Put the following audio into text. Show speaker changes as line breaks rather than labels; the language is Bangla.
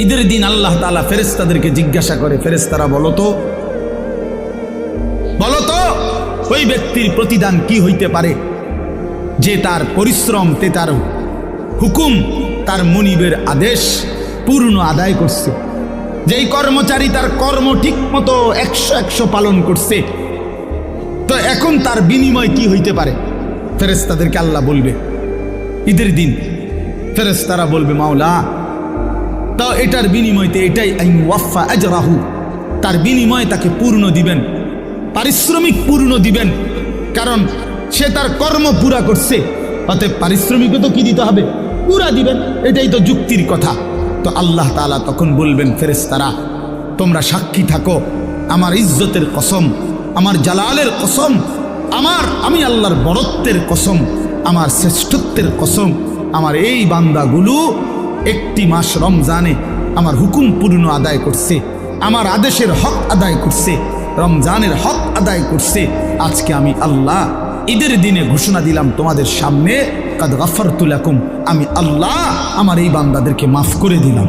ঈদের দিন আল্লাহ তাআলা ফেরেশতাদেরকে জিজ্ঞাসা করে, ফেরেশতারা বলো তো ওই ব্যক্তির প্রতিদান কি হইতে পারে যে তার পরিশ্রম, তার হুকুম, তার মুনিবের আদেশ পূর্ণ আদায় করছে, যেই কর্মচারী তার কর্ম ঠিক মতো 100 পালন করছে, তো এখন তার বিনিময় কি হইতে পারে? ফেরেশতাদেরকে আল্লাহ বলবে ঈদের দিন, ফেরেশতারা বলবে মাওলা, তো এটার বিনিময়তে এটাই আইন ওয়াফা আজরাহু, তার বিনিময় তাকে পূর্ণ দিবেন, পারিশ্রমিক পূর্ণ দিবেন, কারণ সে তার কর্ম পুরা করছে, অতএব পারিশ্রমিকও তো কি দিতে হবে? পুরা দিবেন, এটাই তো যুক্তির কথা। তো আল্লাহ তাআলা তখন বলবেন, ফেরেশতারা তোমরা সাক্ষী থাকো, আমার ইজ্জতের কসম, আমার জালালের কসম, আমি আল্লাহর বড়ত্বের কসম, আমার শ্রেষ্ঠত্বের কসম, আমার এই বান্দাগুলো একটি মাস রমজানে আমার হুকুম পূর্ণ আদায় করছে, আমার আদেশের হক আদায় করছে, রমজানের হক আদায় করছে। আজকে আমি আল্লাহ ঈদের দিনে ঘোষণা দিলাম তোমাদের সামনে, কাদ গাফারতু লাকুম, আমি আল্লাহ আমার এই বান্দাদেরকে মাফ করে দিলাম।